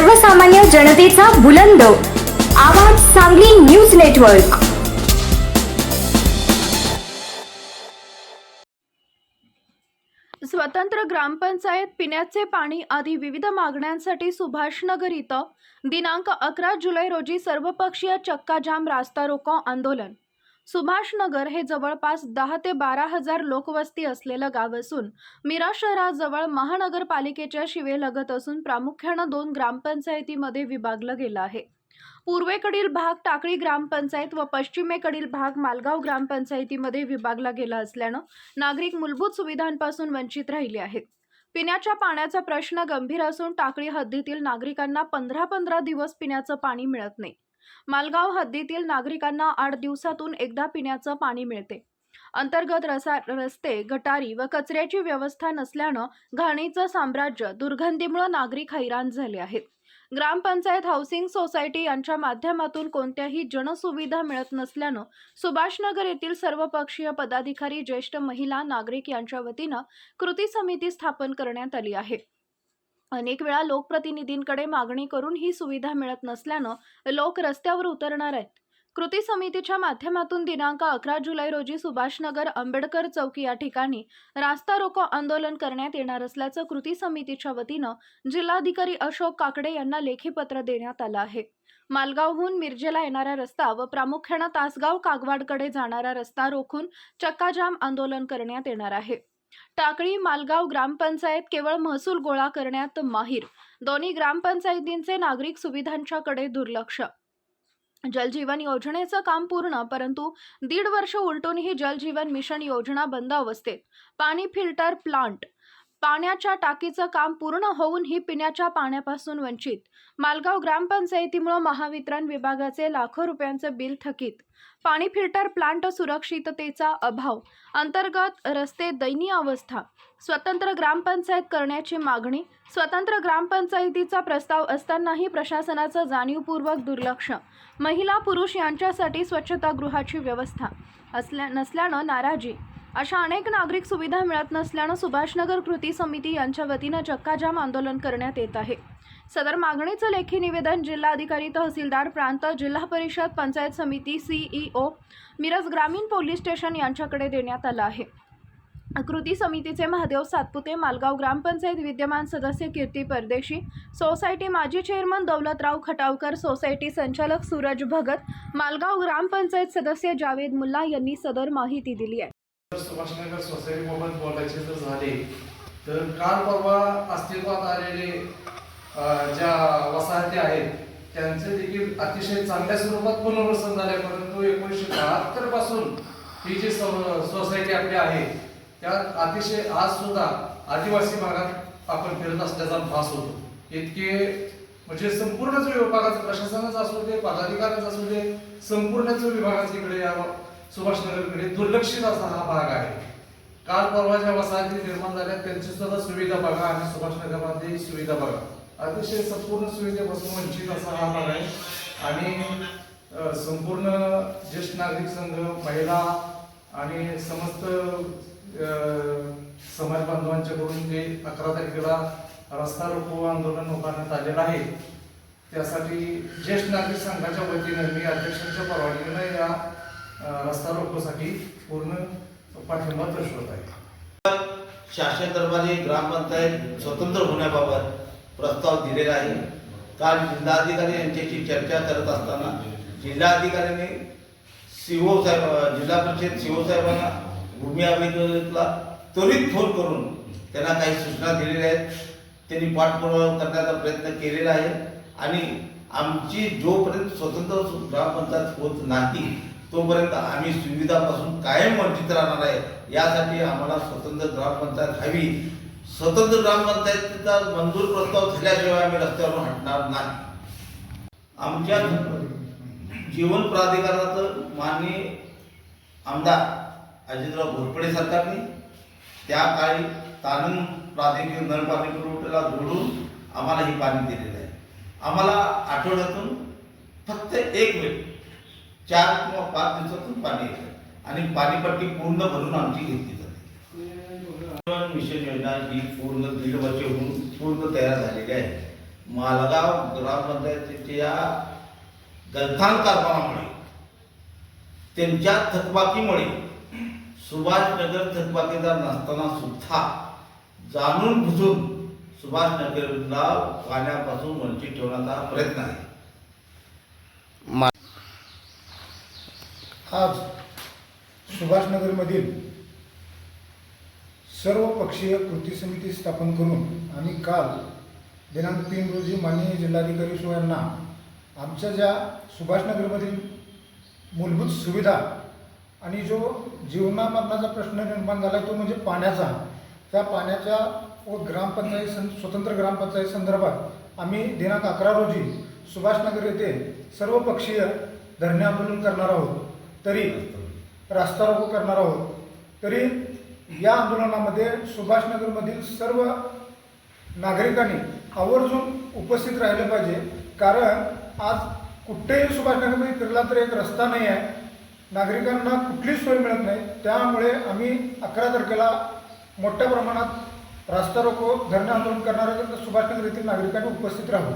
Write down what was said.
सर्वसामान्य जनतेचा बुलंद आवाज सांगली न्यूज नेटवर्क। स्वतंत्र ग्रामपंचायत पिण्याचे पाणी आदी विविध मागण्यांसाठी सुभाषनगर इथं दिनांक 11 जुलै रोजी सर्वपक्षीय चक्का जाम रास्ता रोको आंदोलन। सुभाषनगर हे जवळपास 10 ते 12 हजार लोकवस्ती असलेलं गाव असून मिरा शहराजवळ महानगरपालिकेच्या शिवेलगत असून प्रामुख्याने 2 ग्रामपंचायतीमध्ये विभागलं गेलं आहे। पूर्वेकडील भाग टाकळी ग्रामपंचायत व पश्चिमेकडील भाग मालगाव ग्रामपंचायतीमध्ये विभागला गेला असल्याने नागरिक मूलभूत सुविधांपासून वंचित राहिले आहेत। पिण्याच्या पाण्याचा प्रश्न गंभीर असून टाकळी हद्दीतील नागरिकांना 15 दिवस पिण्याचं पाणी मिळत नाही। मालगाव हद्दीतील नागरिकांना 8 दिवसातून एकदा पिण्याचं पाणी मिळते। अंतर्गत रस्ते, गटारी व कचऱ्याची व्यवस्था नसल्याने घाणीचं साम्राज्य, दुर्गंधीमुळे नागरिक हैराण झाले आहेत। ग्रामपंचायत हाऊसिंग सोसायटी यांच्या माध्यमातून कोणत्याही जनसुविधा मिळत नसल्याने सुभाषनगर येथील सर्वपक्षीय पदाधिकारी, ज्येष्ठ महिला, नागरिक यांच्या वतीने कृती समिती स्थापन करण्यात आली आहे। अनेक वेळा लोकप्रतिनिधींकडे मागणी करून ही सुविधा मिळत नसल्याने लोक रस्त्यावर उतरणार आहेत। कृती समितीच्या माध्यमातून दिनांक 11 जुलै रोजी सुभाषनगर आंबेडकर चौक या ठिकाणी रास्ता रोको आंदोलन करण्यात येणार असल्याचं कृती समितीच्या वतीने जिल्हाधिकारी अशोक काकडे यांना लेखी पत्र देण्यात आलं आहे। मालगावहून मिरजेला येणारा रस्ता व प्रामुख्याने तासगाव कागवाडकडे जाणारा रस्ता रोखून चक्काजाम आंदोलन करण्यात येणार आहे। टाकळी मालगाव ग्रामपंचायत केवळ महसूल गोळा करण्यात माहीर, दोन्ही ग्रामपंचायतींचे नागरिक सुविधांच्याकडे दुर्लक्ष। जलजीवन योजनेचं काम पूर्ण, परंतु 1.5 वर्ष उलटूनही जलजीवन मिशन योजना बंद अवस्थेत। पाणी फिल्टर प्लांट, पाण्याच्या टाकीचं काम पूर्ण होऊनही पिण्याच्या पाण्यापासून वंचित। मालगाव ग्रामपंचायतीमुळे महावितरण विभागाचे लाखो रुपयांचे बिल थकीत। पाणी फिल्टर प्लांट सुरक्षिततेचा अभाव, अंतर्गत रस्ते दयनीय अवस्था। स्वतंत्र ग्रामपंचायत करण्याची मागणी, स्वतंत्र ग्रामपंचायतीचा प्रस्ताव असतानाही प्रशासनाचं जाणीवपूर्वक दुर्लक्ष। महिला पुरुष यांच्यासाठी स्वच्छतागृहाची व्यवस्था नसल्यानं नाराजी, अशा अनेक नागरिक सुविधा मिळत नसल्यानं सुभाषनगर कृती समिती यांच्या वतीने चक्काजाम आंदोलन करण्यात येत आहे। सदर मागणीचं लेखी निवेदन जिल्हाधिकारी, तहसीलदार प्रांत, जिल्हा परिषद, पंचायत समिती, CEO, मिरज ग्रामीण पोलीस स्टेशन यांच्याकडे देण्यात आलं आहे। कृती समितीचे महादेव सातपुते, मालगाव ग्रामपंचायत विद्यमान सदस्य कीर्ती परदेशी, सोसायटी माजी चेअरमन दौलतराव खटावकर, सोसायटी संचालक सूरज भगत, मालगाव ग्रामपंचायत सदस्य जावेद मुल्ला यांनी सदर माहिती दिली आहे। सुभाषनगर सोसायटीबाबत बोलायचे जर झाले तर काल परवा अस्तित्वात आलेले ज्या वसाहती आहेत त्यांचे देखील अतिशय चांगल्या स्वरूपात पुनर्वसन झाले, परंतु 1972 पासून ही जी सोसायटी आपली आहे त्यात अतिशय आज सुद्धा आदिवासी भागात आपण फिरत असल्याचा भास होतो। इतके म्हणजे संपूर्ण जो विभागाचं प्रशासनाचा असू दे, पदाधिकाऱ्यांचा असू दे, संपूर्ण जो विभागाचा इकडे या सुभाषनगरकडे दुर्लक्षित असा हा भाग आहे। काल परवा ज्या वसाहती निर्माण झाल्या त्यांची सुद्धा सुविधा बघा आणि सुभाषनगरमध्ये सुविधा बघा, अतिशय संपूर्ण सुविधेपासून वंचित असा हा भाग आहे। आणि संपूर्ण ज्येष्ठ नागरिक संघ, महिला आणि समस्त समाज बांधवांच्याकडून ते 11 तारखेला रस्ता रोको आंदोलन उभारण्यात आलेलं आहे। त्यासाठी ज्येष्ठ नागरिक संघाच्या वतीने मी अध्यक्षांच्या परवानगीने या रस्ता रोकोसाठी पूर्ण पाठिंबा दर्शवत आहे। शासन दरबारी ग्रामपंचायत स्वतंत्र होण्याबाबत प्रस्ताव दिलेला आहे। काल जिल्हाधिकारी यांच्याशी चर्चा करत असताना जिल्हाधिकाऱ्यांनी CO साहेब, जिल्हा परिषद CO साहेबांना भूमी अभिलेखला त्वरित फोन करून त्यांना काही सूचना दिलेल्या आहेत। त्यांनी पाठपुरावा करण्याचा प्रयत्न केलेला आहे आणि आमची जोपर्यंत स्वतंत्र ग्रामपंचायत होत नाही तोपर्यंत आम्ही सुविधापासून कायम वंचित राहणार आहे। यासाठी आम्हाला स्वतंत्र ग्रामपंचायत हवी। स्वतंत्र ग्रामपंचायतीचा मंजूर प्रस्ताव झाल्याशिवाय आम्ही रस्त्यावरून हटणार नाही। आमच्या जीवन प्राधिकरणाचं माननीय आमदार अजितराव घोरपडे सरकारने त्या काळी तानून प्रादेशिक नळ पाणी पुरवठ्याला जोडून आम्हाला हे पाणी दिलेलं आहे। आम्हाला आठवड्यातून फक्त एक वेळ 4 किंवा 5 दिवसातून पाणी येतं आणि पाणीपट्टी पूर्ण भरून आमची घेतली जाते। मिशन योजना ही पूर्ण 1.5 वर्ष होऊन पूर्ण तयार झालेली आहे। मालगाव ग्रामपंचायतीच्या गलथान कारभारामुळे, त्यांच्या थकबाकीमुळे सुभाषनगर थकबाकीदार नसताना सुद्धा जाणून बुजून सुभाषनगरला पाण्यापासून वंचित ठेवण्याचा प्रयत्न आहे. आज सुभाषनगरमधील सर्व पक्षीय कृती समिती स्थापन करून आम्ही काल दिनांक 3 रोजी माननीय जिल्हाधिकारी श्री यांना आमच्या ज्या सुभाषनगरमधील मूलभूत सुविधा आणि जो जीवनामरणाचा प्रश्न निर्माण झाला तो म्हणजे पाण्याचा, त्या पाण्याच्या व स्वतंत्र ग्रामपंचायत संदर्भात आम्ही दिनांक 11 रोजी सुभाषनगर येथे सर्व पक्षीय धरणे आंदोलन करणार आहोत, तरी रास्ता रोको करणार आहोत. तरी या आंदोलनामध्ये सुभाषनगरमधील सर्व नागरिकांनी आवर्जून उपस्थित राहिले पाहिजे, कारण आज कुठेही सुभाषनगरमध्ये फिरला तर एक रस्ता नाही आहे, नागरिकांना कुठलीच सोय मिळत नाही. त्यामुळे आम्ही 11 तारखेला मोठ्या प्रमाणात रास्ता रोको धरणे आंदोलन करणाऱ्या सुभाषनगर येथील नागरिकांनी उपस्थित राहू.